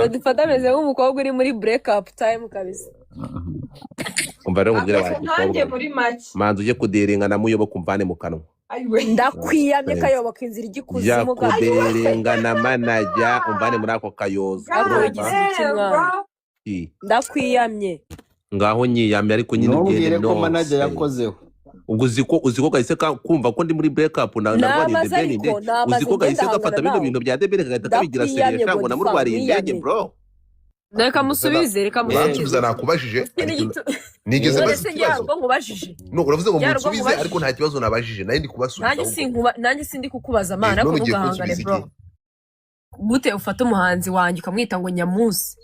Godfather ameze nk'umukobwa uri muri break up time kabisa. Umva rero umubwira Akoze nkanjye muri make. manzi uje kudiringa na muyobo kumvane mu kanwa. Ndakwiyamye kayoboka inzira igikuzimu kudiringa na manager umvane muri ako kayoza. Ndakwiyamye. Ngaho nyiyamye ariko nyine ugende no manager yakozeho. Uziko gahise kumva ko ndi muri break up na ndwariye debeni uziko gahise gafata bino bintu bya debeni gahita kabigira seriye cyangwa na murwariye indege bro. Reka musubize nakubajije nigeze nkubajije no uravuze ngo musubize ariko nta kibazo nabajije naye ndi kubasubiza nanjye sindi kukubaza mana ko ntugahangane bro. Gute ufata umuhanzi wanjye ukamwita ngo Nyamusi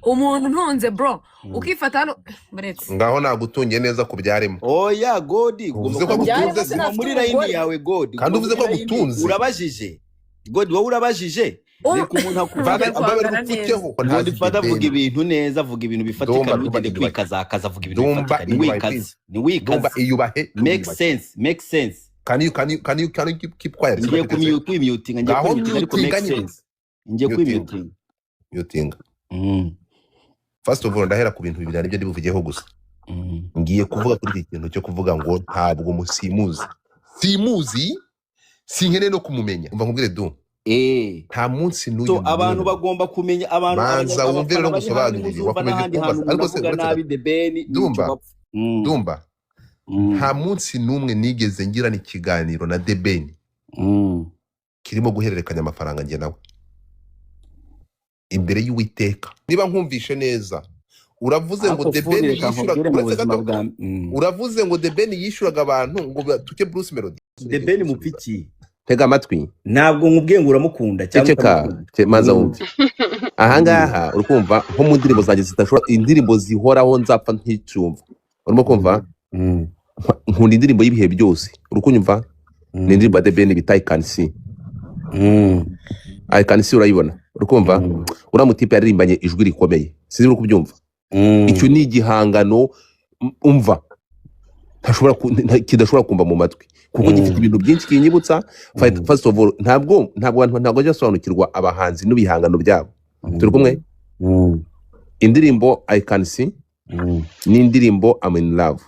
umuntu ntunze bro ukifata hano buretse ngaho nagutungiye neza kubyaremo. Oya Godi uvuze ko gutunze muri line yawe Godi kandi uvuze ko gutunze urabajije Godi wowe urabajije reka umuntu akuvugiteho Godfather avuga ibintu neza avuga ibintu bifatika n'ugende kwikazakaza avuga ibintu bifatika ni wikaza make sense Can you keep quiet? Ngiye kumyuting ariko make sense. Ngiye kumyuting. First of all ndahera ku bintu bibiri aribyo ndibuvugeho gusa. Ngiye kuvuga kuri iki kintu cyo kuvuga ngo ntabwo musimuzi. Simuzi sinkene no kumumenya. Umva nkubwire du. Nta munsi n'uyu. So abantu bagomba kumenya abantu banza wumvire no gusobanurira wakomeje kubaza ariko se nabi the Ben Dumba. Nta munsi n'umwe nigeze ngira n'ikiganiro na debeni kirimo guhererekanya amafaranga njye nawe imbere y'Uwiteka. Niba nkumvishe neza uravuze ngo debeni yishuraga uravuze ngo debeni yishuraga abantu ngo tuke Bruce Melody. Debeni mupiki tega amatwi ntabwo nkubwiye ngo uramukunda cyangwa maza wumve ahangaha urukumva nko mu ndirimbo zanjye zitashobora indirimbo zihoraho nzapfa nticumva urimo kumva nkunda indirimbo y'ibihe byose urukunyumva ni indirimbo ya debeni bita I Can See. I Can See urayibona urukumva uramutipe yaririmbanye ijwi rikomeye sizi uri kubyumva icyo ni igihangano umva kidashobora kumva mu matwi kuko gifite ibintu byinshi kinyibutsa. First of all ntabwo ajya asobanukirwa abahanzi n'ibihangano byabo turi kumwe. Indirimbo I Can See ni indirimbo I'm in love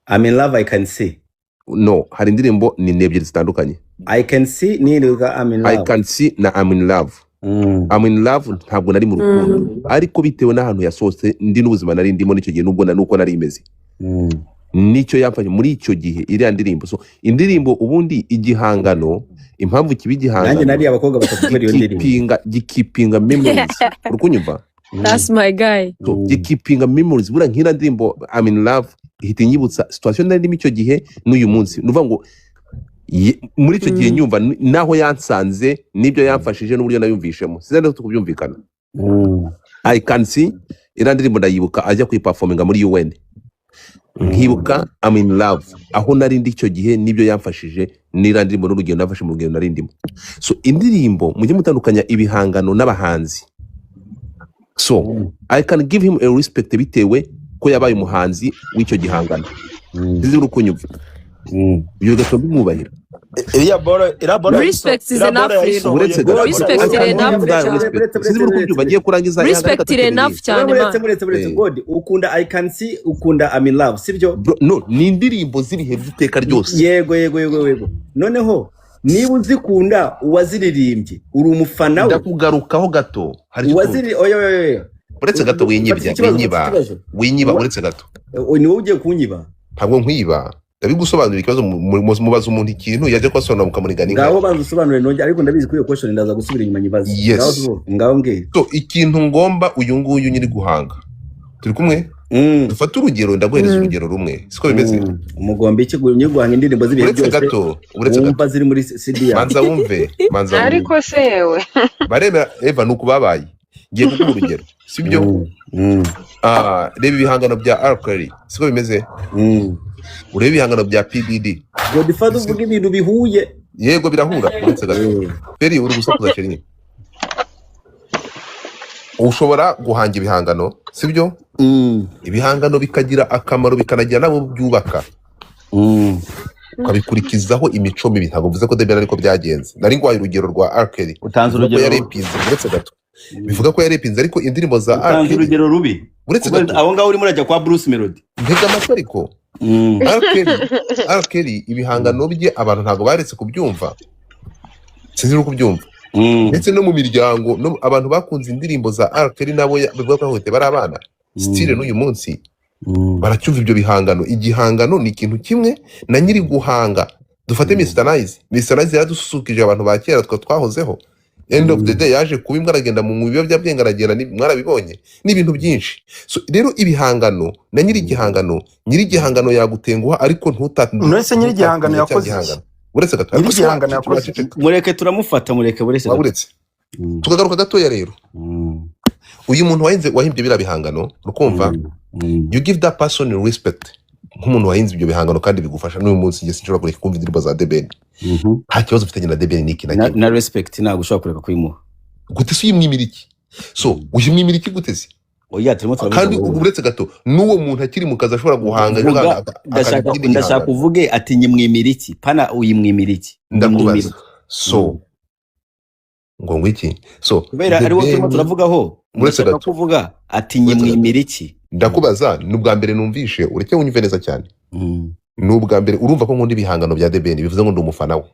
I can see. No, hari indirimbo ni ebyiri zitandukanye. I can see ni I'm in love. I can see na I'm in love. I'm in love ntabwo nari mu rukundo ariko bitewe n'ahantu yasohotse ndi n'ubuzima nari ndimo n'icyo gihe nubwo nuko nari imeze. Nicyo yamfanye muri icyo gihe iriya ndirimbo. So indirimbo ubundi igihangano impamvu kibi igihangano nanjye nari abakobwa batatu muri iyo ndirimbo gikipinga memories urukunyumva. That's my guy. So gikipinga memories bura nkira ndirimbo I'm in love ihita inyibutsa situation nari ndimo icyo gihe n'uyu munsi nuvuga ngo muri icyo gihe nyumva naho yansanze nibyo yamfashije n'uburyo nayumvishemo sizende tukubyumvikana. I Can See iriya ndirimbo ndayibuka ajya kuyiperforminga muri UN nkibuka I'm in love aho nari ndi icyo gihe nibyo yamfashije n'iriya ndirimbo n'urugendo nafashe mu rugendo nari ndimo. So indirimbo mujye mutandukanya ibihangano n'abahanzi. So I can give him a respect bitewe ko yabaye umuhanzi w'icyo gihangano zizi urukunyumva iyo gato bimubahira. Respect is enough. Respect is enough. Sizi urukunyumva bagiye kurangiza respect is enough cyane man. God ukunda I Can See ukunda I'm in love sibyo? No ni indirimbo z'ibihe by'iteka ryose. Yego noneho niba uzikunda uwaziririmbye uri umufana we ndakugarukaho gato hari uretse gato winyiba uretse gato ni wowe ugiye kunyiba ntabwo nkwiba ndabigusobanurira ikibazo mubaza umuntu ikintu yaje kwasobanura mukamurigana ngaho banza usobanure nonge ariko ndabizi ko iyo question ndaza gusubira inyuma nyibaza ngaho mbwira. So ikintu ngomba uyu nguyu nyiri guhanga turi kumwe dufata urugero ndaguhereza urugero rumwe siko bimeze umugombe iki nyiri guhanga indirimbo z'ibihe byose uretse gato ziri muri CD manza wumve ariko se yewe baremera Eva nuko babaye ngiye kuguha urugero sibyo. Reba ibihangano bya R-Kelly siko bimeze. Urebe ibihangano bya PDD Godfather uvuga ibintu bihuye yego birahura uretse gato Peri uri gusakuza cyane ushobora guhanga ibihangano sibyo ibihangano bikagira akamaro bikanagira nabo byubaka ukabikurikizaho imico mibi ntabwo mvuze ko debera ariko byagenze nari ngwaye urugero rwa R-Kelly utanze urugero yari pizi uretse gato bivuga ko yarepinze ariko indirimbo za Utanze urugero rubi uretse gato aho ngaho urimo urajya kwa Bruce Melody ntega amatwi ariko Arkeli ibihangano bye abantu ntago baretse kubyumva sinzi no kubyumva ndetse no mu miryango abantu bakunze indirimbo za Arkeli nabo bivuga ko hote bari abana style n'uyu munsi baracyumva ibyo bihangano. Igihangano ni ikintu kimwe na nyiri guhanga. Dufate Mr Nice yaradususukije abantu ba kera twahozeho. End of the day yaje kuba imbwa aragenda mu biyobyabwenge aragenda mwarabibonye n'ibintu byinshi. So rero ibihangano na nyiri igihangano yagutenguha ariko ntutatinde. Uretse nyiri igihangano yakoze uretse gato nyiri igihangano yakoze mureke turamufata uretse tukagaruka gatoya rero. Uyu muntu wahimbye bira bihangano rukumva you give that person respect nk'umuntu wahinze ibyo bihangano kandi bigufasha n'uyu munsi ngiye sinshobora kureka kumva indirimbo za Deben. Nta kibazo ufitanye na Deben niki na respect ntabwo ushobora kureka kuyimuha gute se uyimwimiriki. So uyimwimiriki gute se oya turimo kandi uretse gato n'uwo muntu akiri mu kazi ashobora guhanga ndashaka kuvuge ati nyimwimiriki pana uyimwimiriki ndakubaza. So ngo ngwiki so kubera ari wowe turimo turavugaho ndashaka kuvuga ati nyimwimiriki. Ndakubaza n'ubwa mbere numvishe ureke unyumve neza cyane. N'ubwa mbere urumva ko nkunda ibihangano bya Deben bivuze ngo ndi umufana we.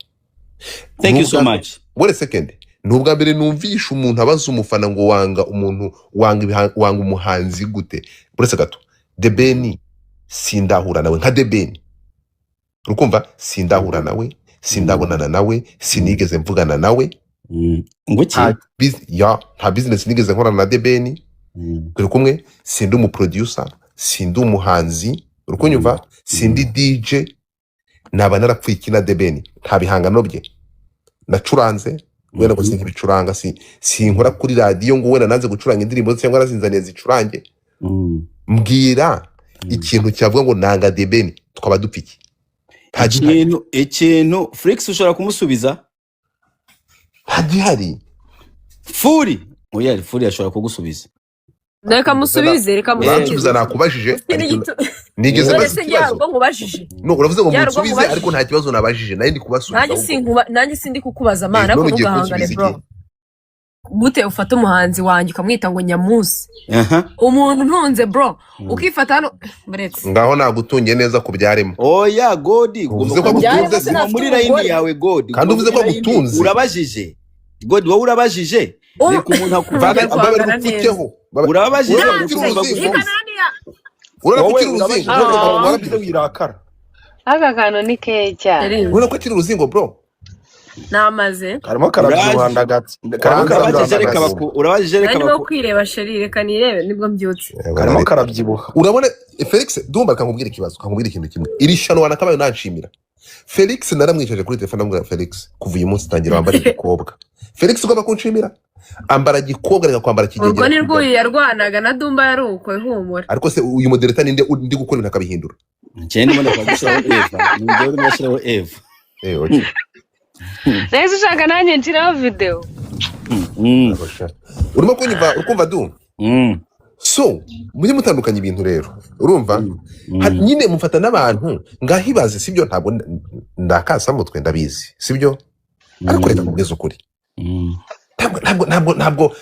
Thank you so much. Wait a second. N'ubwa mbere numvishe umuntu abaza umufana ngo wanga umuntu wanga umuhanzi gute. Uretse gato Deben sindahura nawe nka Deben. Urukumva sindahura nawe sindabonana nawe sinigeze mvugana nawe. Nguki nta business nigeze nkorana na Deben. Kuri kumwe sindi umuproducer sindi umuhanzi urukunyumva sindi DJ naba narapfuye ikina Deben nta bihangano bye nacuranze wenda ko sinki bicuranga sinkora kuri radio ngo wenda nanze gucuranga indirimbo cyangwa nazinzaniye zicurange. Mbwira ikintu cyavuga ngo nanga Deben twaba dupiki ikintu Flix ushobora kumusubiza hagihari Furi oya Furi ashobora kugusubiza. Reka musubize Bansubiza nakubajije nigeze basikibazo ngo ngubajije no uravuze ngo musubize ariko nta kibazo nabajije naye ndi kubasubiza nanjye sindi kukubaza amana ko ugahangane bro. Gute ufata umuhanzi wanjye ukamwita ngo Nyamusi umuntu ntunze bro ukifata hano muretse ngaho nagutungiye neza kubyaremo. Oya God uvuze ko agutunze muri line yawe God kandi uvuze ko agutunze urabajije God wowe urabajije reka umuntu akuvana urabajije urabajije wirakara aka kantu ni keye cyane ubona ko akiri uruzingo bro. Namaze karimo karabyibuhanda gati urabajije reka niko kwireba sheri reka nirebe nibwo mbyutse karimo karabyibuha. Urabona Felix Dumba kamubwira ikibazo kamubwira ikintu kimwe iri shanwa nakabaye nanshimira Felix naramwicaje kuri telefone ambwira Felix kuva uyu munsi tangira wambara igikobwa. Felix ugomba kunshimira ambara gikobwa reka kwambara kigegera. Ubwo ni rwo yarwanaga na Dumba yaruko humura. Ariko se uyu modereta ninde ndi gukora ibintu akabihindura. Cyane mbona kwagushaho Eva ninde uri mwashiraho Eva. Okay. Neza ushaka nanjye nshiraho video. Urimo kunyumva ukumva du. So mujye mutandukanya ibintu rero urumva nyine mufata n'abantu ngahibaze sibyo ntabwo ndakasa mutwe ndabizi sibyo ariko reka kubweza ukuri ntabwo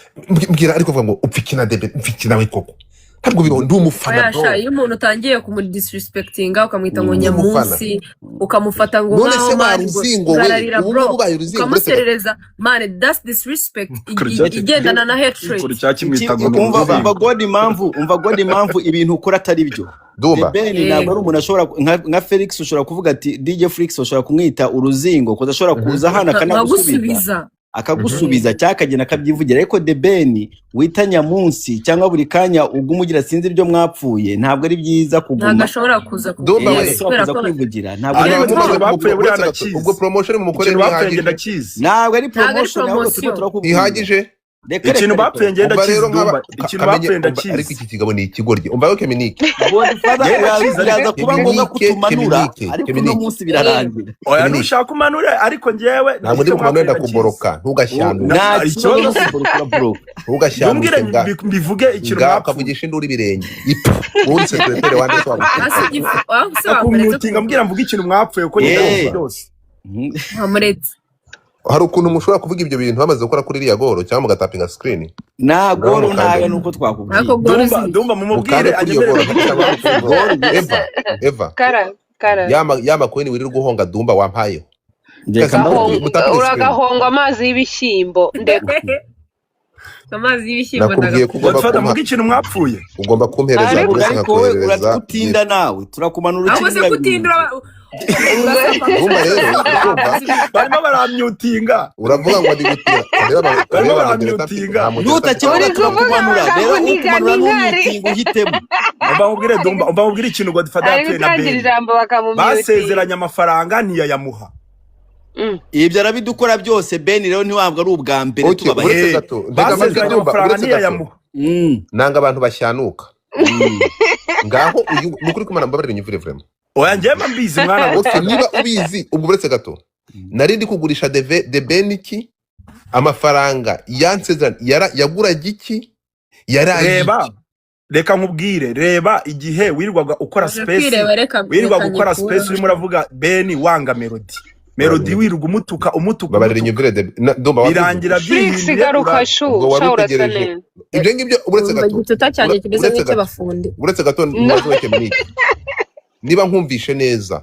mbwira ariko vuga ngo upfikina Deben upfikina we koko ntabwo biro ndi umufana bro. Iyo umuntu utangiye kumudisrespectinga ukamwita ngo Nyamusi ukamufata ngo none maruzingo we ubaye uruzingo ukamuserereza man that's disrespect igendana na hatred. Umva God impamvu ibintu ukora atari byo. Deben ntabwo ari umuntu ashobora nka Felix ushobora kuvuga ati DJ Flix ushobora kumwita uruzingo ko ashobora kuza hana kanagusubiza akagusubiza cyakagena akabyivugira ariko Deben wita Nyamunsi cyangwa buri kanya ugumugira sinzi ibyo mwapfuye ntabwo ari byiza kuguma ntabwo ashobora kuza kwivugira ntabwo bapfuye buri anakizi ubwo promotion mu mukore bapfuye ndakizi ntabwo ari promotion ihagije ikintu bapfuye ngenda kizi ikintu bapfuye ndakizi ariko iki kigabo ni ikigoryi umva yo Keminike yaza kuba ngombwa kutumanura ariko uno munsi birarangira oya nushaka kumanura ariko ngewe ntabwo ndi kumanura kuboroka ntugashyandura nta kibazo kuboroka bro ntugashyandura mbivuge ikintu bakavugisha induru ibirenge uri secretary wande twamutiga mbwira mvuge ikintu mwapfuye uko nyine byose amuretse hari ukuntu mushobora kuvuga ibyo bintu bamaze gukora kuri iriya goro cyangwa mugatapinga screen na goro ntayo nuko twakubwiye ndumva mumubwire Eva kara yama coin wirirwa uhonga Dumba wampayeho uragahonga amazi y'ibishyimbo ndeko amazi y'ibishyimbo nakubwiye ko ugomba mu ikintu mwapfuye ugomba kumpereza ariko wowe urakutinda nawe turakumanura ukindira Dumba rero barimo baramyutinga uravuga ngo ndi gutira barimo baramyutinga nutakibona turakumanura rero ukumanura n'umyutinga uhitemo ubamubwire Dumba ubamubwire ikintu Godfather yatwe na Ben basezeranya amafaranga ntiyayamuha ibyo arabidukora byose Ben rero ntiwabwa ari ubwa mbere tubabaye basezeranya amafaranga ntiyayamuha nanga abantu bashyanuka ngaho uyu nukuri kumana mbabarira nyumvire vraiment oya njema mbizi mwana okay niba ubizi ubwo buretse gato nari ndi kugurisha de Beniki amafaranga yansezeranya yagura giki reba reka nkubwire reba igihe wirirwaga ukora space wirirwaga ukora space urimo uravuga Ben wanga Melody wirirwa umutuka babarira nyumvire Dumba birangira byinshi garuka shawurasanene ibyo ngibyo uretse gato igituta cyane kimeze nk'icyabafundi uretse gato n'umweke muniki niba nkumvishe neza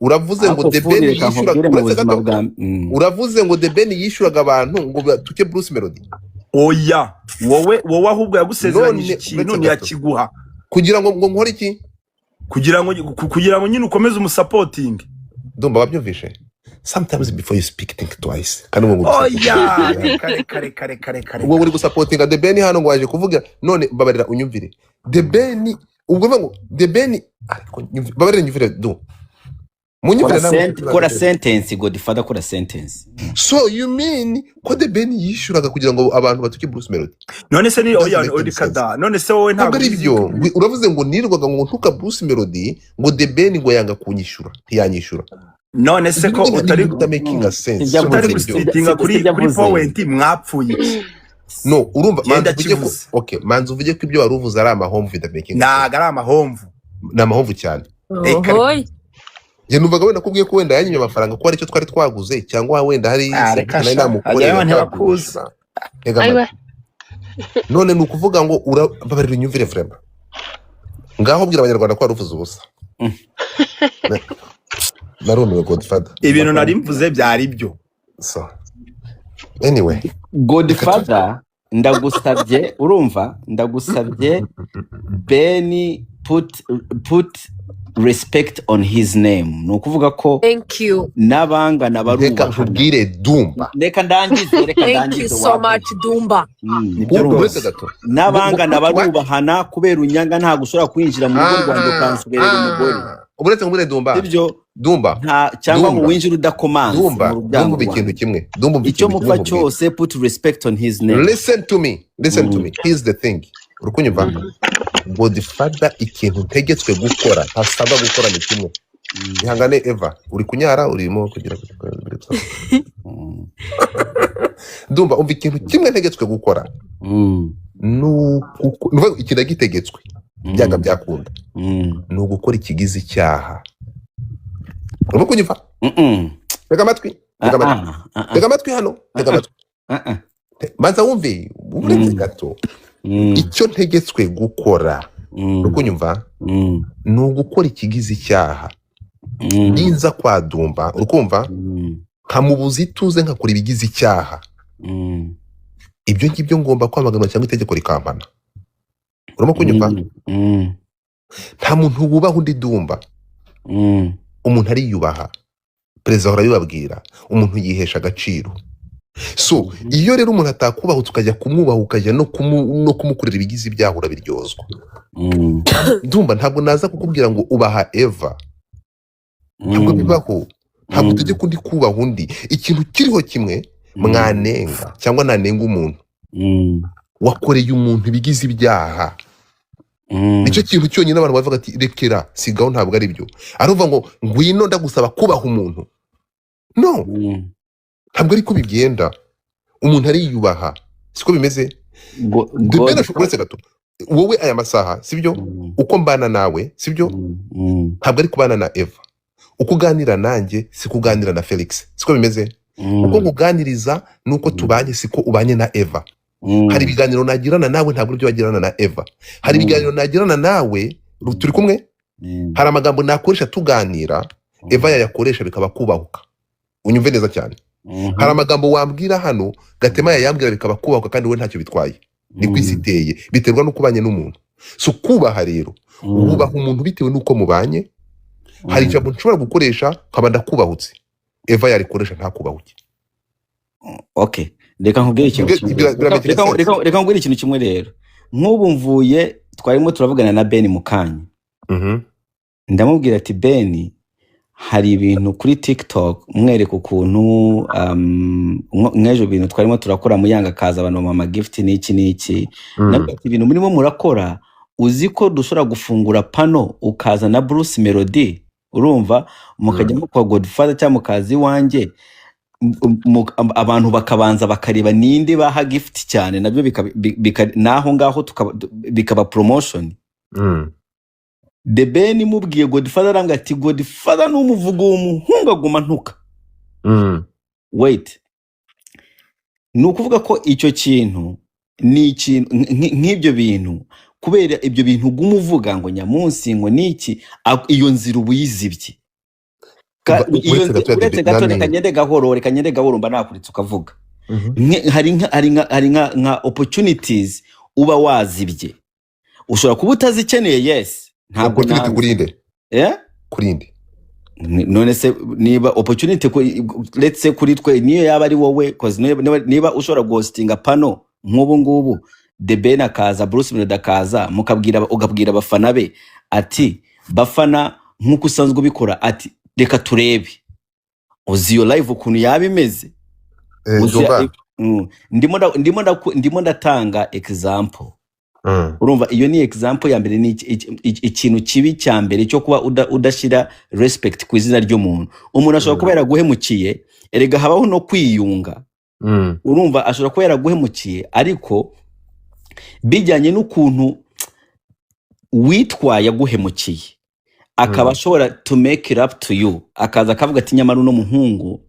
uravuze ngo The Ben yishuraga uravuze ngo The Ben yishuraga abantu ngo tuke Bruce Melody oya wowe ahubwo yagusezeranyije ikintu ntiyakiguha kugira ngo nkore iki kugira ngo nyine ukomeze umusupporting Dumba wabyumvishe sometimes before you speak think twice kandi ngo oya kare wowe uri gusupportinga The Ben hano ngo waje kuvuga none babarira unyumvire The Ben ubwo ngo The Ben ariko babarira nyumvire do munyumvire kora sentence Godfather kora sentence so you mean ko The Ben yishuraga kugira ngo abantu batuke Bruce Melody none se ni oya odikada none se wowe ntabwo ari byo uravuze ngo nirwaga ngo ntuka Bruce Melody ngo The Ben ngo yanga kunyishura ntiyanyishura none se ko utari making a sense utari gusitinga kuri point mwapfuye no urumva manzi uvuge ko ibyo wari uvuze ari amahomvu making naga ari amahomvu na amahomvu cyane je numvaga wenda kubwiye ko wenda yanyimye amafaranga ko ari cyo twari twaguze cyangwa wenda hari nari namukorera ntibakuza none nukuvuga ngo urababarira unyumvire vraiment ngaho bwira abanyarwanda ko waruvuze ubusa narumiwe Godfather ibintu nari mvuze byari byo so anyway Godfather ndagusabye urumva ndagusabye Ben put respect on his name nukuvuga ko thank you nabangana baruba nkubwire Dumba reka ndangize thank you so much Dumba nabangana barubahana kubera unyanga nta gushora kwinjira mu rugo rwanda kansuberera umugore uburetse ngubire Dumba ibyo Dumba nta cyangwa mu winjira udakomanze Dumba bikintu kimwe Dumba icyo mupfa cyose put respect on his name listen to me here's the thing urukunyumva Godfather ikintu ntegetswe gukora ntasabwa gukora ni kimwe ihangane Eva uri kunyara urimo kugira Dumba umva ikintu kimwe ntegetswe gukora nuko ikida gitegetswe byaga byakunda no gukora ikigize icyaha urimo kunyumva tega amatwi hano manza wumve uretse gato icyo ntegetswe gukora urukunyumva ni ugukora ikigize icyaha ninza kwa Dumba urukumva nkamubuza ituze nkakora ibigize icyaha ibyo ngibyo ngomba kwamaganwa cyangwa itegeko rikampana urimo kunyumva nta muntu wubaha undi Dumba umuntu ariyubaha perezida ahora bibabwira umuntu yihesha agaciro so iyo rero umuntu atakubaho tukajya kumwubaha ukajya no kumukorera ibigize ibyaha urabiryozwa Dumba ntabwo naza kukubwira ngo ubaha Eva ntabwo bibaho ntabwo utegeka undi kubaha undi ikintu kiriho kimwe mwanenga cyangwa nanenga umuntu wakoreye umuntu ibigize ibyaha nicyo kintu cyonyine abantu bavuga ati rekera sigaho ntabwo ari byo aruva ngo ngwino ndagusaba kubaha umuntu no ntabwo ariko bigenda umuntu ariyubaha siko bimeze debena uretse gato wowe aya masaha sibyo uko mbana nawe sibyo ntabwo ari kubana na Eva uko uganira nanjye si kuganira na Felix siko bimeze uko nguganiriza nuko tubanye siko ubanye na Eva. Hari ibiganiro nagirana nawe ntabwo byo wagirana na Eva. Hari ibiganiro nagirana nawe turi kumwe. Hari amagambo nakoresha tuganira Eva yayakoresha bikaba kubahuka. Unyumve neza cyane. Hari amagambo wambwira hano Gatema yambwira bikaba kubahuka kandi we ntacyo bitwaye. Ni kwisiteye biterwa no kubanye n'umuntu. So kubaha rero ubaha umuntu bitewe nuko mubanye. Hari ijambo nshobora gukoresha nkaba ndakubahutse Eva yarikoresha ntakubahuke. Okay, reka nkubwire ikintu kimwe rero. Nk'ubu mvuye twarimo turavugana na Ben mukanya. Ndamubwira ati Ben, hari ibintu kuri TikTok mwereka ukuntu nkejo bintu twarimo turakora mu yanga kaza abantu mama gift n'iki nabwo ibintu murimo murakora uzi ko dushobora gufungura pano ukaza na Bruce Melody urumva mukajya kwa Godfather cyangwa mukazi wanje abantu bakabanza bakareba ninde baha gift cyane nabyo naho ngaho bikaba promotion. The Ben mubwiye Godfather aranga ati Godfather n'umuvugo w'umuhungu aguma ntuka. Wait, nukuvuga ko icyo kintu ni ikintu nk'ibyo bintu kubera ibyo bintu gumuvuga ngo nyamunsi ngo niki iyo nzira ubuyizibye uretse gato kanyende gahoro mba nakuritse ukavuga hari nka opportunities uba wazibye ushobora kuba utazikeneye. Yes, ntabwo kurinde kurinde none se niba opportunity let's say kuri twe niyo yaba ari wowe cause niba ushobora ghostinga pano nk'ubu ngubu The Ben akaza Bruce Melody akaza ugabwira abafana be ati bafana nk'uko usanzwe ubikora ati reka turebe uzi yo live ukuntu yabimeze. Ndimo ndatanga example. Urumva iyo ni example ya mbere ni ikintu kibi cya mbere cyo kuba udashira respect ku izina ry'umuntu. Umuntu ashobora kuba yaraguhemukiye erega habaho no kwiyunga. Urumva ashobora kuba yaraguhemukiye ariko bijyanye n'ukuntu witwa yaguhemukiye akaba ashobora to make it up to you akaza akavuga ati nyamara uno muhungu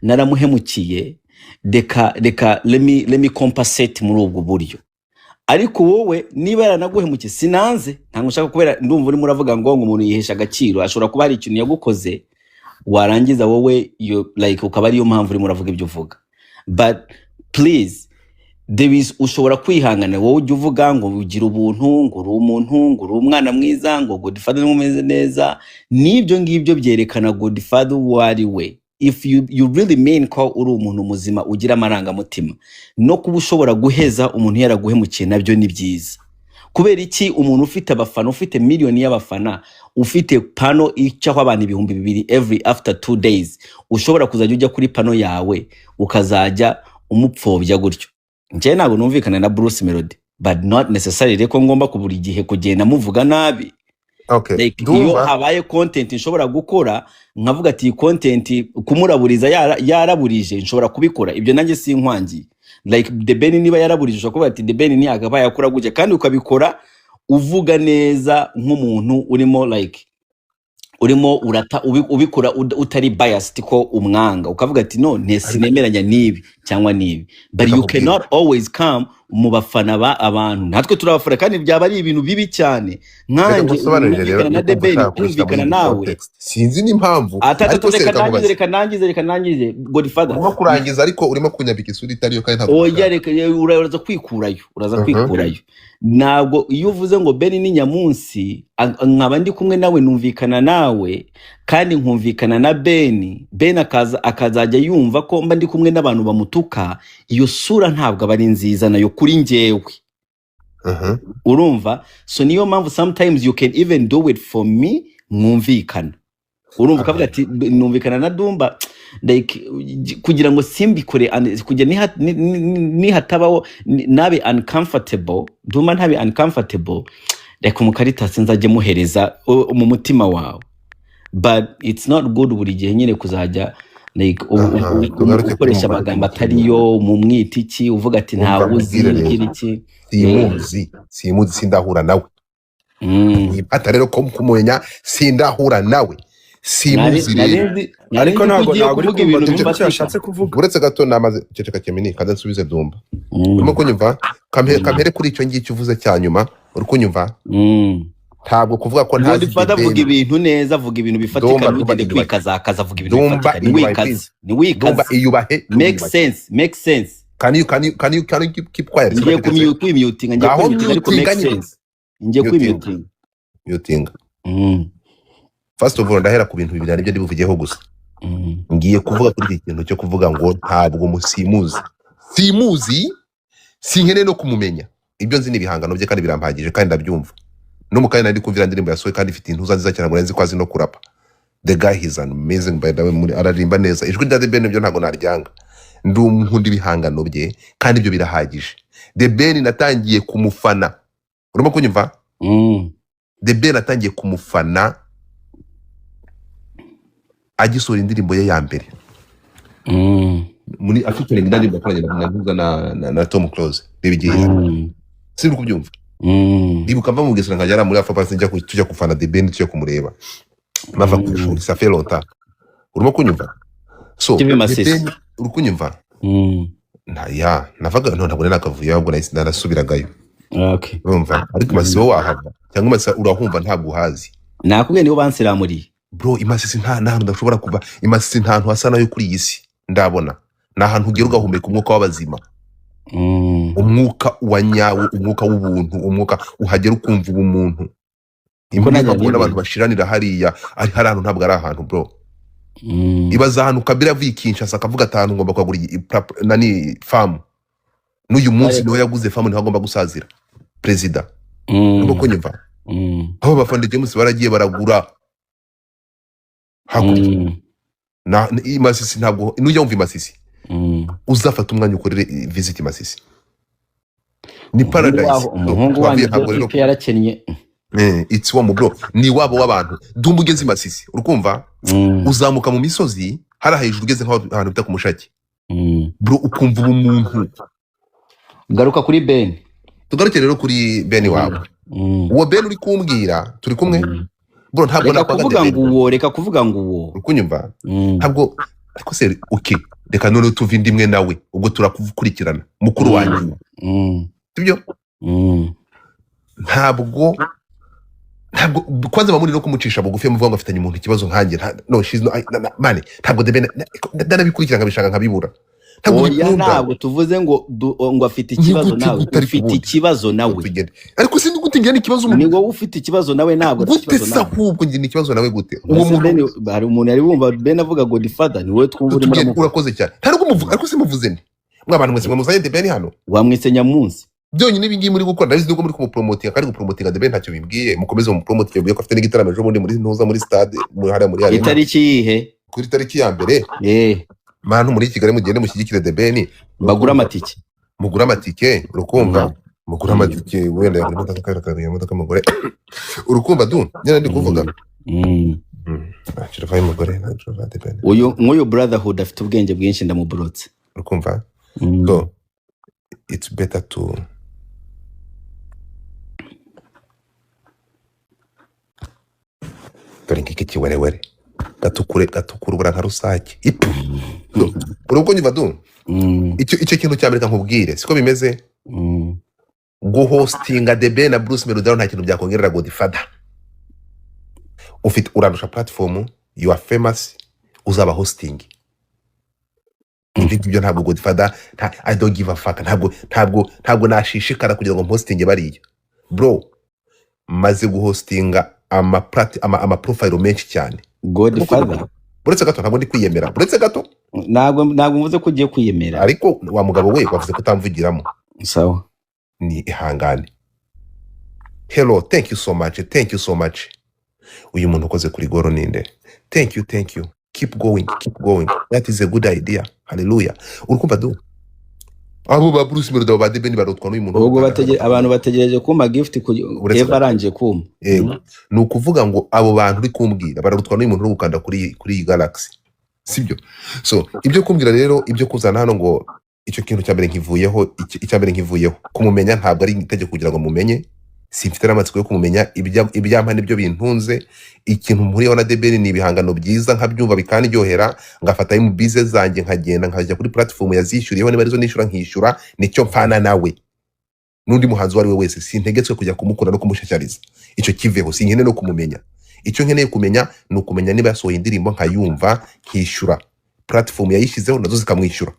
naramuhemukiye reka let me compensate muri ubwo buryo. Ariko wowe niba yaranaguhemukiye sinanze ntango ushaka kubera ndumva uri muravuga ngo umuntu yihesha agaciro ashobora kuba hari ikintu yagukoze warangiza wowe like ukaba ari yo mpamvu uri muravuga ibyo uvuga. But please there is ushobora kwihangana wowe ujye uvuga ngo ugira ubuntu ngo uri umuntu ngo uri umwana mwiza ngo Godfather n'umeze neza nibyo ngibyo byerekana Godfather wari we. If you really mean ko uri umuntu muzima ugira amaranga mutima no kuba ushobora guheza umuntu yaraguhemukiye nabyo ni byiza. Kubera iki umuntu ufite abafana ufite miliyoni y'abafana ufite pano icyaho abantu 2,000 every after 2 days ushobora kuzajya ujya kuri pano yawe ukazajya umupfobya gutyo. Nje ntabwo numvikana na Bruce Melody but not necessarily ko ngomba kubura igihe kugenda muvuga nabi. Okay. Like, iyo habaye content nshobora gukora nkavuga ati content kumuraburiza yaraburije nshobora kubikora ibyo nanjye sinkwangi. Like The Ben niba yaraburije ushobora kuvuga ati The Ben ni agabaye akora guje kandi ukabikora uvuga neza nk'umuntu urimo like urimo ubikora utari biased ko umwanga ukavuga ati no nesinemeranya nibi cyangwa nibi. But you cannot always come mu bafana ba abantu natwe turabafana kandi byaba ari ibintu bibi cyane nkanje na The Ben kumvikana nawe sinzi n'impamvu ariko reka nangize Godfather urimo kurangiza ariko urimo kunyabika isuri itariyo kandi ntabwo oya reka uraza kwikurayo ntabwo iyo uvuze ngo Ben ni nyamunsi nkaba ndi kumwe nawe numvikana nawe kandi nkumvikana na Ben akazajya yumva ko mba ndi kumwe n'abantu bamutuka iyo sura ntabwo aba ari nziza nayo kuri njyewe. Urumva so niyo mpamvu sometimes you can even do it for me mwumvikana. Urumva kavuga ati numvikana na Dumba like kugira ngo simbikore kugira nihatabaho nabe uncomfortable Dumba ntabe uncomfortable reka umukarita sinzaje muhereza mu mutima wawe. But it's not good buri gihe nyine kuzajya like ukoresha amagambo atariyo mu mwitiki uvuga ati nta uzi iki simuzi sindahura nawe. Ata rero ko kumenya sindahura nawe simuzi rero ariko ntabwo uri kuvuga ibintu kumva icyo bifatika. yashatse kuvuga. uretse gato namaze ceceka Kemini kaza nsubize Dumba urimo kunyumva kampere kuri icyo ngicyo uvuze cya nyuma uri kunyumva ntabwo kuvuga ko ntazi Godfather avuga ibintu neza, avuga ibintu bifatika, ntugende kwikazakaza, avuga ibintu bifatika, ni wikaze, ni Dumba wikaze. iyubahe Make sense. can you keep quiet Ngiye kumyutinga, ngiye kumyutinga, ariko make sense. Ngiye kumyutinga. mutinga first of all ndahera ku bintu bibiri aribyo ndibuvugeho gusa ngiye kuvuga kuri iki kintu cyo kuvuga ngo ntabwo musimuzi sinkene no kumumenya ibyo nzi n'ibihangano bye kandi birampagije kandi ndabyumva no mu kandi nari kumvira indirimbo yasohoye kandi ifite intuza nziza cyane murenzi kwazi no kurapa. The guy is amazing by the way, muri ararimba neza ijwi rya The Ben byo ntago naryanga ndumundi bihangano bye kandi ibyo birahagije. The Ben natangiye kumufana urimo kunyumva The Ben natangiye kumufana agisora indirimbo ye ya mbere muri afite indirimbo yakoranye na Tom Close bibigiye siri kubyumva ndibuka mva mu Bugesera nkajya muri Afro Pass njya tujya kufana The Ben tujya kumureba bava ku ishuri ça fait longtemps urimo kunyumva so Kibe Masisi uri kunyumva navaga ntabwo nakavuye ahubwo narasubiragayo okay urumva ariko Masisi wo wahava cyangwa Masisi urahumva ntabwo uhazi nakubwiye nibo bansiramuriye bro Imasisi nta hantu ndashobora kuva Imasisi nta hantu hasa nayo kuri iyi si ndabona na hantu ugera ugahumeka umwuka w'abazima umwuka wa nyawo umwuka w'ubuntu umwuka uhagera ukumva ubumuntu imbona kubona abantu bashiranira hariya ari ahantu ntabwo ari ahantu bro ibaza ahantu Kabila avuye Kinshasa akavuga atanu ngomba kwagura nani farm n'uyu munsi niwe yaguze farm niho agomba gusazira president nuko kunyumva aho bafande James baragiye baragura hakurya na Imasisi ntabwo nujya wumva Imasisi uzafata umwanya ukorere visit Masisi ni paradise umuhungu wanjye ikipe yarakennye it's one bro ni wabo w'abantu Dumba ugeze Masisi urukumva uzamuka mu misozi hari hejuru ugeze nk'ahantu bita ku Mushaki bro ukumva umuntu garuka kuri Ben tugaruke rero kuri Ben wabo uwo Ben uri kumbwira turi kumwe bro ntabwo reka kuvuga ngo uwo ukunyumva ntabwo ariko se okay reka none tuva indimwe nawe ubwo turakukurikirana mukuru wanyu sibyo ntabwo kwanza bamuri no kumucisha bugufi muvuga ngo afitanye umuntu ikibazo nkanjye no she's no man ntabwo The Ben ndanabikurikirana nkabishaka nkabibura ntabwo tuvuze ngo afite ikibazo nawe ufite ikibazo nawe ariko sindi gute ngira ikibazo ni wowe ufite ikibazo nawe ntabwo gute se ahubwo ngira ikibazo nawe gute uwo muntu hari umuntu yari bumva Ben avuga Godfather ni wowe twumva urimo urakoze cyane ntabwo muvuga ariko se muvuze ni mwabantu mwese muzanye The Ben hano wamwise Nyamunsi byonyine ibingi muri gukora ndabizi nuko muri kumupromotinga kandi gupromotinga The Ben ntacyo bimbwiye mukomeze mu promote cyo ko afite n'igitaramo ejo bundi muri ntuza muri stade muri arena itariki yihe kuri tariki ya mbere mantu muri Kigali mugende mushyigikire The Ben bagura amatike mugura amatike urukumva mugura amatike wenda ya modoka mugore urukumva nyine ndi kuvuga chirafaye mugore na chirafa The Ben uyu brotherhood afite ubwenge bwinshi ndamubrotse urukumva so it's better to ngiki kiwerewere gatukure ubura nka rusake uruko nyumva icyo kintu cy'Amerika nkubwire siko bimeze guhostinga The Ben na Bruce Melody nta kintu byakongerera Godfather ufite urandusha platform you are famous uzaba hosting ibyo ntabwo Godfather I don't give a fuck ntabwo nashishikara kugira ngo hosting bariya bro maze guhostinga ama profile menshi cyane Godfather buretse gato ntabwo ndi kwiyemera buretse gato ntabwo mvuze ko ugiye kwiyemera ariko wa mugabo we wavuze ko utamvugiramo sawa ni ihangane hello thank you so much uyu muntu ukoze kuri goro ninde thank you keep going that is a good idea hallelujah urukumva abo ba Bruce Melody ba The Ben barutwa n'uyu muntu ubwo abantu bategereje kumpa gift Eva aranje kuma ni ukuvuga ngo abo bantu uri kumbwira bararutwa n'uyu muntu uri gukanda kuri Galaxy sibyo so ibyo kumbwira rero ibyo kuzana hano ngo icyo kintu cyambere nkivuyeho kumumenya ntabwo ari itegeko kugira ngo mumenye simfite n'amatsiko yo kumenya ibyampa nibyo bintunze. Ikintu mpuriyeho na Debeni ni ibihangano byiza nkabyumva bikaniryohera, ngafata mu bize zanjye nkagenda nkajya kuri platform yazishyuriyeho, niba arizo nishyura nkishyura, nicyo mpfana nawe. N'undi muhanzi wari we wese sintegetswe kujya kumukunda no kumushyashyariza, icyo kiveho, sinkene no kumumenya. Icyo nkeneye kumenya ni ukumenya niba yasohoye indirimbo nkayumva nkishyura, platform yayishyizeho nazo zikamwishyura.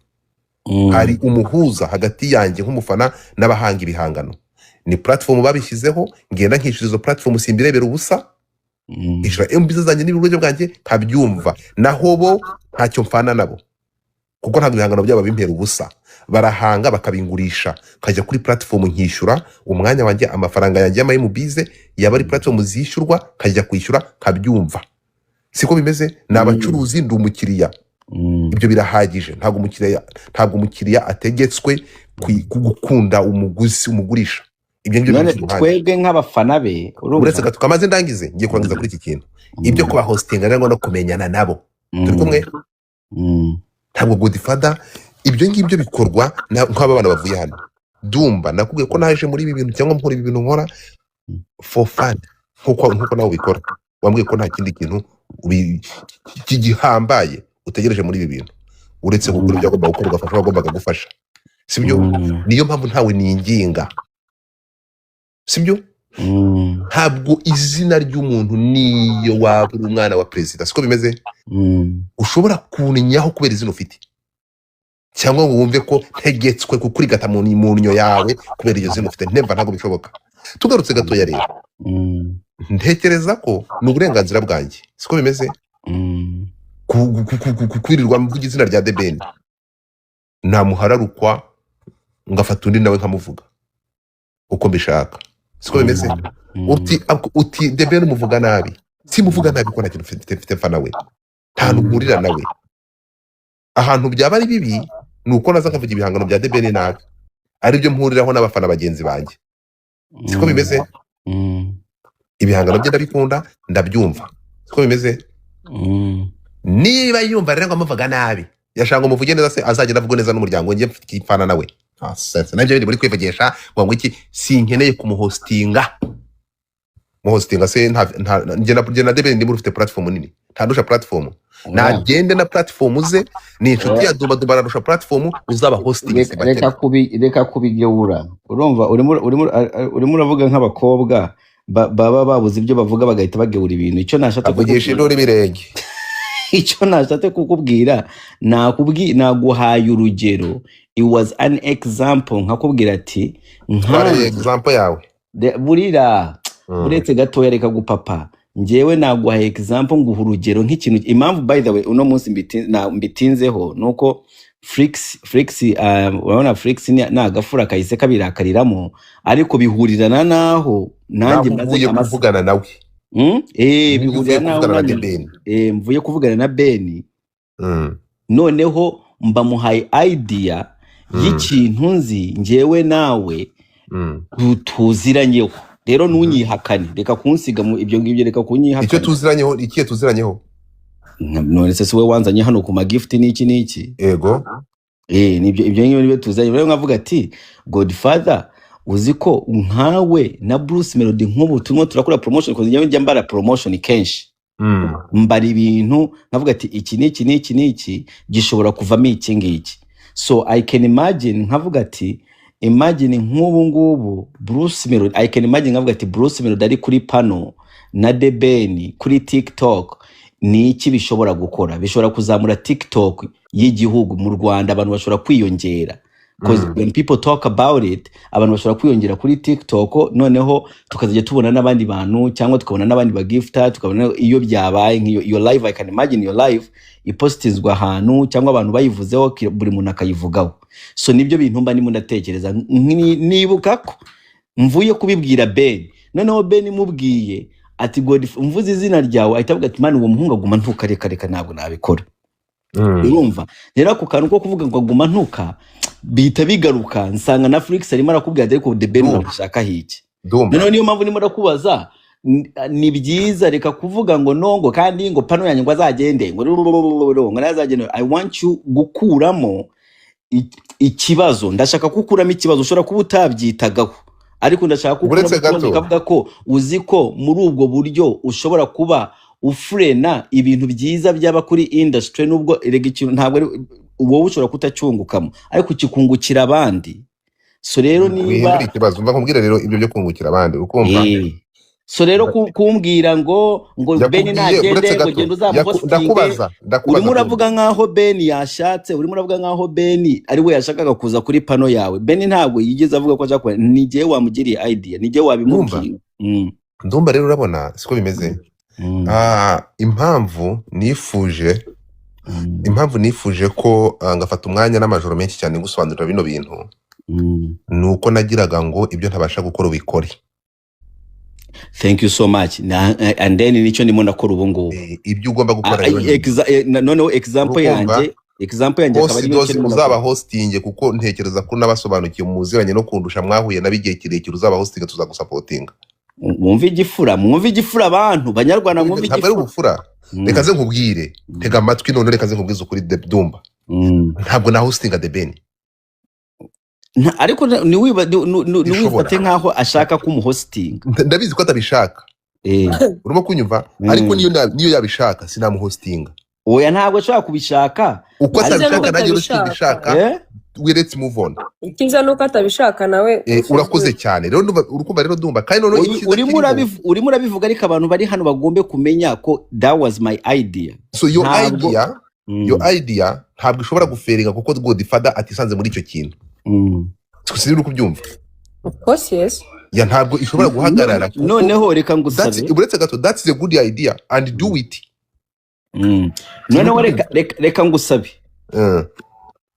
Hari umuhuza hagati yanjye nk'umufana n'abahanga ibihangano, ni platform babishyizeho, ngenda nkishyura izo platform simbirebera ubusa, ishyura mbiza zanjye n'ibiryo bwanjye nkabyumva, naho bo ntacyo mfana nabo kuko ntabwo ibihangano byabo bimpera ubusa. Barahanga bakabingurisha, kajya kuri platform nkishyura umwanya wanjye, amafaranga yanjye y'amayimubize yaba ari platform zishyurwa, kajya kwishyura kabyumva. Siko bimeze, n'abacuruzi ndi umukiriya. Ibyo birahagije. Ntabwo umukiriya ategetswe gukunda umugurisha. Ibyo ngibyo twebwe nk'abafana be uretse gatuka maze ndangize ngiye kurangiza kuri iki kintu. Ibyo kuba hostinga rero no kumenyana nabo turi kumwe. Ntabwo Godfather ibyo ngibyo bikorwa nk'aba bana bavuye hano. Dumba nakubwiye ko naje muri ibi bintu cyangwa nkora ibi bintu nkora for fun nkuko nawe ubikora. Wambwiye ko nta kindi kintu kigihambaye utegereje muri ibi bintu uretse gukora ibyo agomba gukora, ugafasha agombaga gufasha, sibyo? Niyo mpamvu ntawe ninginga, sibyo? Ntabwo izina ry'umuntu niyo waba uri umwana wa perezida, siko bimeze. Ushobora kunyaho kubera izina ufite, cyangwa ngo wumve ko ntegetswe kukurigata mu nyo yawe kubera iyo zina ufite. Nemba ntabwo bishoboka. Tugarutse gatoya rero, ntekereza ko ni uburenganzira bwanjye, siko bimeze, kwirirwa mvuga izina rya Debeni. Namuhararukwa ngafata undi nawe nkamuvuga uko mbishaka, siko bimeze. Uti Debeni umuvuga nabi, simuvuga nabi ko nta kintu mfite mfa nawe, nta mpurira nawe. Ahantu byaba ari bibi ni uko naza nkavuga ibihangano bya Debeni nabi, ari byo mpuriraho n'abafana bagenzi banjye, siko bimeze. Ibihangano bye ndabikunda ndabyumva, siko bimeze. Niba yumva rero ngo amuvuga nabi, yashanga umuvuge neza, se azagenda avuga neza n'umuryango njye mfite ikipfana nawe. Sense nabyo biri muri kwivugisha ngo iki sinkeneye kumuhostinga. Muhostinga se njye na Debeni ndi muri ufite platform nini, ntadusha platform. Nagende na platform ze, ni inshuti ya Dumba bararusha platform, uzaba hosting. Reka kubigewura. Urumva urimo uravuga nk'abakobwa baba babuze ibyo bavuga bagahita bagewura ibintu. Icyo nashatse kuvugisha indoro birenge. Icyo nashatse kukubwira naguhaye urugero. It was an example, nkakubwira ati nk'ari example yawe burira uretse gatoya reka gupapa. Njyewe naguhaye example nguha urugero nk'ikintu. Impamvu by the way uno munsi mbitinzeho nuko Flix urabona Flix nagafura kahise kabirakariramo, ariko bihurirana naho nanjye maze kuvugana nawe. Bihurirana nawe. Mvuye kuvugana na Beni. Noneho mbamuhaye idea y'ikintu nzi njyewe nawe tuziranyeho. Rero nunyihakane, reka kunsiga mu ibyo ngibyo, reka kunyihakane. Icyo tuziranyeho, ikiye tuziranyeho? None se we wanzanye hano ku magift n'iki? Yego. Nibyo ibyo ngibyo nibe tuzanye. Rero nkavuga ati Godfather, uzi ko nkawe na Bruce Melody nk'ubu turimo turakora promotion, ko njya mbara promotion kenshi. Mbari ibintu nkavuga ati iki n'iki gishobora kuvamo iki ngiki. So I can imagine nkavuga ati imagine nk'ubu ngubu Bruce Melody, I can imagine nkavuga ati Bruce Melody ari kuri pano na Debeni kuri TikTok, ni iki bishobora gukora? Bishobora kuzamura TikTok y'igihugu mu Rwanda, abantu bashobora kwiyongera. Because when people talk about it, abantu bashobora kwiyongera kuri TikTok, noneho tukazajya tubona n'abandi bantu, cyangwa tukabona n'abandi bagifta, tukabona iyo byabaye nk'iyo live. I can imagine your live ipostizwa ahantu cyangwa abantu bayivuzeho, buri muntu akayivugaho. So nibyo bintu mba ndimo ndatekereza. Nibuka ko mvuye kubibwira Ben, noneho Ben mubwiye ati mvuze izina ryawe, ahita avuga ati man uwo muhungu aguma ntuka, reka ntabwo nabikora. Urumva rero ako kantu ko kuvuga ngo aguma ntuka bihita bigaruka, nsanga na Flix arimo arakubwira ariko Debeni urashaka hiki. Noneho niyo mpamvu ndimo ndakubaza, ni byiza reka kuvuga ngo nongo kandi ngo pano yanyu ngo azagende ngo nazagende. I want you gukuramo ikibazo, ndashaka kukuramo ikibazo. Ushobora kuba utabyitagaho ariko ndashaka ko uretse gato kavuga ko uzi ko muri ubwo buryo ushobora kuba ufrena ibintu byiza byaba kuri industry nubwo erega ikintu ntabwo ari wowe ushobora kutacyungukamo ariko kikungukira abandi. So rero niba ikibazo mva kumbwira rero ibyo byo kungukira abandi ukumva so rero kumbwira ngo Ben nagende ngo genda uzamuhostinge urimo uravuga nkaho Ben yashatse urimo uravuga nkaho Ben ari we yashakaga kuza kuri pano yawe. Ben ntabwo yigeze avuga ko ashaka ni gihe wamugiriye idea ni gihe wabimubwira. Ndumva rero urabona siko bimeze. Impamvu nifuje ko ngafata umwanya n'amajoro menshi cyane gusobanurira bino bintu nuko nagiraga ngo ibyo ntabasha gukora ubikore. Thank you so much. And then nico ndimo ndakora ubu ngubu ibyo ugomba gukora noneho example yanjye akaba ari yo uzaba hosting kuko ntekereza ko nabasobanukiye umuziranye no kundusha mwahuye nabigiye kirekire uzaba hosting tuzagusapotinga. Mwumve igifura abantu banyarwanda mwumve igifura. Ntabwo ari ubufura. Reka ze nkubwire tega amatwi none reka ze nkubwize ukuri Dumba. Ntabwo na hostinga The Ben. Ariko ni wifate nkaho ashaka kumuhosting. Ndabizi ko atabishaka. Urimo kunyumva ariko niyo yabishaka sinamuhostinga. Oya ntabwo ashaka kubishaka. Uko atabishaka nagiye gushaka. We let's move on. Ikiza nuko atabishaka nawe. Urakoze cyane. Rero urukumva rero Dumba kandi none urimo urabivuga ariko abantu bari hano bagombe kumenya ko that was my idea. So your idea ntabwo ishobora guferinga kuko Godfather atisanze muri icyo kintu. Sikuzi uri kubyumva. Of course yes. Ya ntabwo ishobora guhagarara. Noneho reka ngusabe. Uretse gato that's a good idea and do it. Noneho reka ngusabe.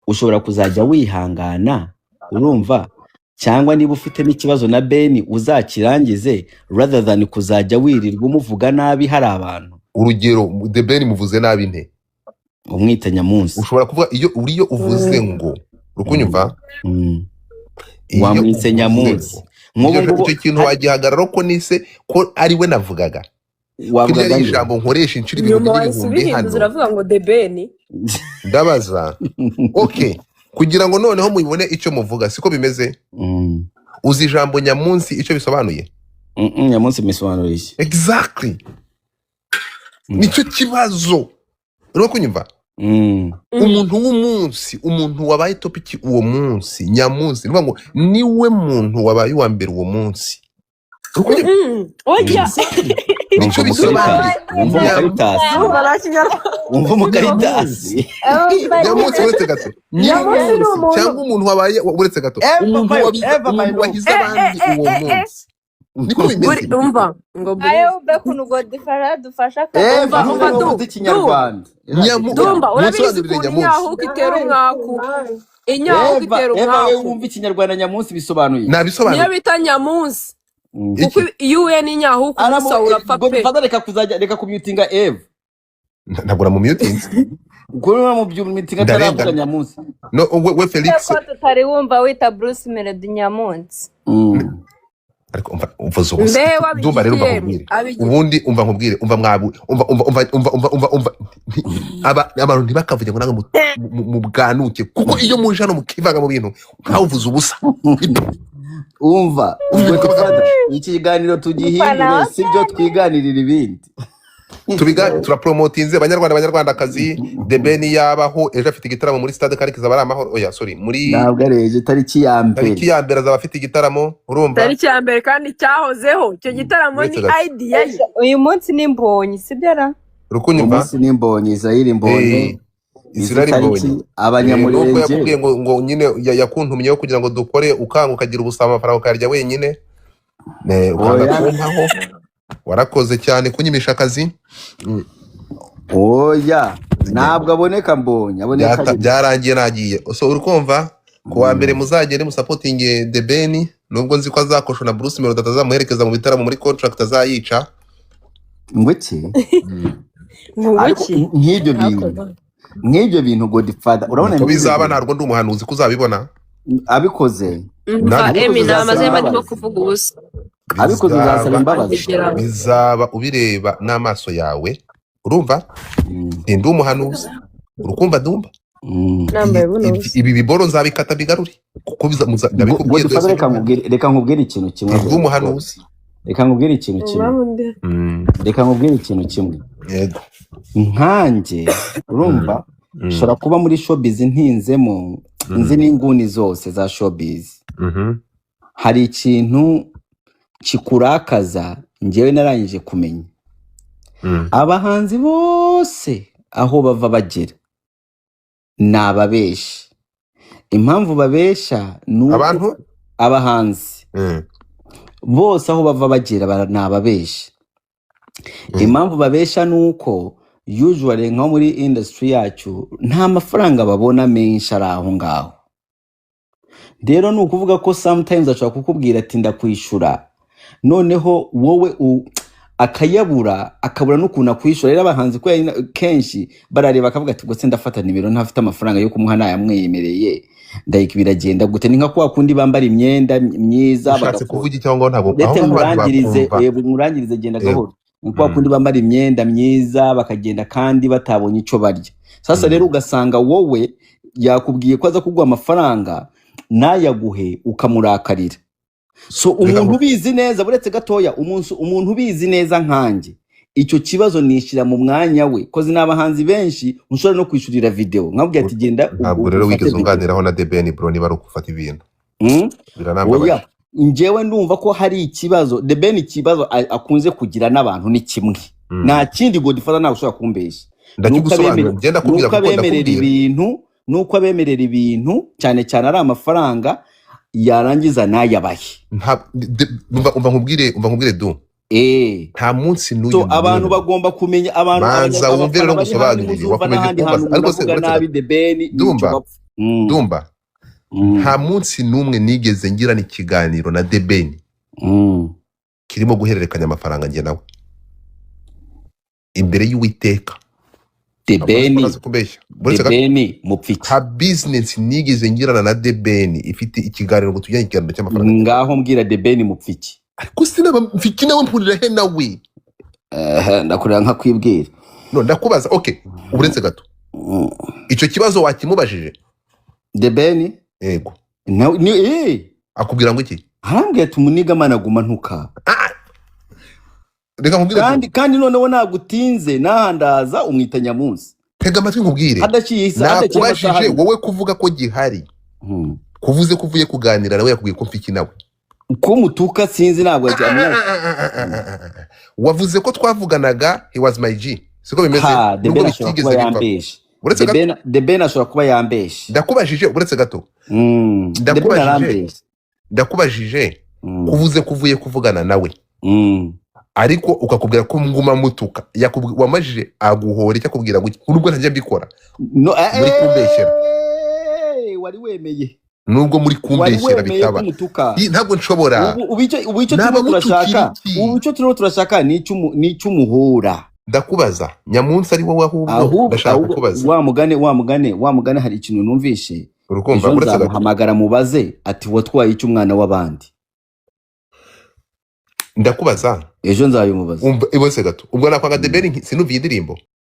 Ushobora kuzajya wihangana urumva cyangwa niba ufite n'ikibazo na Ben uzakirangize rather than kuzajya wirirwa umuvuga nabi hari abantu. Urugero The Ben muvuze nabi nte umwita Nyamunsi. Ushobora kuvuga iyo uriyo uvuze ngo urukunyumva wamwise Nyamunsi icyo kintu wagihagarara ko nise ko ari we navugaga wavuga ijambo nkoresha inshuro ibihumbi hano uravuga ngo The Ben ndabaza okay kugira ngo noneho mubibone icyo muvuga siko bimeze. Uzi ijambo Nyamunsi icyo bisobanuye? Nyamunsi bisobanuye exactly nicyo kibazo urimo kunyumva. Umuntu w'umunsi umuntu wabaye topic uwo munsi Nyamunsi nivuga ngo niwe muntu wabaye wa mbere uwo munsi. Oya nicyo bisobanuye. Umva mu Karitasi Nyamunsi uretse gato cyangwa umuntu wabaye uretse gato umuntu wahize abandi uwo munsi. Niko bimeze. Umva ngo ayo bekuno Godfather dufasha umva du Kinyarwanda. Dumba urabizi Nyahuka itera umwaku. Inyahuka itera umwaku. Wumva Ikinyarwanda Nyamunsi bisobanuye? Nabisobanuye. Niyo bita Nyamunsi. Kuko iyo ni Nyahuka musa urapfa pe. Godfather reka kummutinga Eve. Ntabwo namutinze. Gura mu by'umutinga taravuga Nyamunsi. No we Felix. Ko tutari wumva wita Bruce Melody Nyamunsi. Ariko umva zose Dumba rero bakubwire ubundi umva nkubwire umva mwabu umva abantu ntibakavuge ngo nange mu bwanuke kuko iyo muje hano mukivanga mu bintu ntawuvuze ubusa. Umva iki kiganiro tugihindure sibyo twiganirira ibindi turapromotinze abanyarwandakazi The Ben yabaho ejo afite igitaramo muri stade Karikiza bari amahoro. Oya sorry muri ntabwo areje tariki ya mbere azaba afite igitaramo urumva tariki ya mbere kandi cyahozeho icyo gitaramo ni idea uyu munsi nimbonye sibyo ra rukunyumva munsi nimbonye Israel mbonye Israel mbonye abanyamurenge yakubwiye ngo nyine yakuntumyeho kugira ngo dukore ukanga ukagira ubusama amafaranga ukarya wenyine ukanga kumpaho. Warakoze cyane kunyimisha akazi. Oya ntabwo aboneka mbonye aboneka byarangiye nagiye. So urukumva ku wa mbere muzagende musapoting The Ben nubwo nzi ko azakosha na Bruce Melody atazamuherekeza mu bitaramo muri contract azayica. Ngwiki nk'ibyo bintu Godfather urabona bizaba ntarwo ndi umuhanuzi kuzabibona abikoze. Amaze barimo kuvuga ubusa. Abikoze uzasaba imbabazi. Bizaba ubireba n'amaso yawe urumva. Ndi umuhanuzi urukumva Dumba. nambaye buno busa ibi biboro nzabikata bigaruri kuko ndabikubwiye Godfather reka nkubwire ikintu kimwe umuhanuzi reka nkubwire ikintu kimwe yego nkanjye urumva ushobora kuba muri showbiz ntinzemo nzi n'inguni zose za showbiz hari ikintu kikurakaza njyewe narangije kumenya abahanzi bose aho bava bagera ni ababeshi. Impamvu babesha abantu abahanzi bose aho bava bagera ni ababeshi. Impamvu babesha nuko usually nko muri industry yacu nta mafaranga babona menshi ari aho ngaho. Rero ni ukuvuga ko sometimes ashobora kukubwira ati ndakwishura noneho wowe akabura n'ukuntu akwishura. Rero abahanzi ko kenshi barareba akavuga ati gose ndafata nimero ntafite amafaranga yo kumuha nayamwemereye ndayika biragenda gute. Ni nka kwa kundi bambara imyenda myiza bashatse kuvuga cyangwa ntabwo murangirize genda gahoro. Ni kwa kundi bambara imyenda myiza bakagenda kandi batabonye ico barya. Sasa rero ugasanga wowe yakubwiye ko aza kugwa amafaranga nayaguhe ukamurakarira. So umuntu ubizi neza buretse gatoya umuntu ubizi neza nkanje icyo kibazo nishira mu mwanya we kozi n'abahanzi benshi ushobora no kwishurira video nkabwiye ati genda. Ntabwo rero wigeze unganiraho na Debeni bro niba ari ukufata ibintu biranambaye. Njyewe ndumva ko hari ikibazo Debeni ikibazo akunze kugira n'abantu ni kimwe nta kindi Godfather nawe ushobora kumbesha. Ndakigusobanurira ngenda kubwira ko nuko abemerera ibintu cyane cyane ari amafaranga yarangiza nayabahe. Umva nkubwire du nta munsi n'uyu so abantu bagomba kumenya abantu banza wumve rero gusobanurira wakomeje ariko se nabi Debeni Dumba nta munsi n'umwe nigeze ngira n'ikiganiro na Debeni kirimo guhererekanya amafaranga nge nawe imbere y'Uwiteka. Debeni mupfiki ha business nigeze ngirana na Debeni ifite ikiganiro ngo tujyanye ikiganiro cy'amafaranga. Ngaho mbwira Debeni mupfiki ariko sinaba mfiki nawe mpurira he nawe ndakurira nka kwibwira no ndakubaza okay uburenze gato icyo kibazo wakimubajije Debeni yego ni akubwira ngo iki harambwiye tumuniga managuma ntuka reka nkubwire kandi noneho nagutinze nahandaza umwita Nyamunsi. Tega amatwi nkubwire nakubajije wowe kuvuga ko gihari kuvuze kuvuye kuganira nawe yakubwiye ko mfiki nawe ko mutuka sinzi ntabwo ajyanye wavuze ko twavuganaga he was my G siko bimeze nubwo bitigeze yambeshe Debeni ashobora kuba yambeshe. Ndakubajije uretse gato ndakubajije kuvuze kuvuye kuvugana nawe ariko ukakubwira ko nguma mutuka wamajije aguhora icyo akubwira ngo nubwo ntajya mbikora muri kumbeshyera wari wemeye nubwo muri kumbeshyera bitaba ntabwo nshobora ubico turashaka ni icyumuhura. Ndakubaza Nyamunsi ari wowe ahubwo ndashaka kukubaza wa mugane hari ikintu numvishe urukumva uretse guhamagara mubaze ati watwaye icy'umwana w'abandi. Ndakubaza ejo nzabimubaza ibose gato ubwo nakwanga Debeni sinuviye indirimbo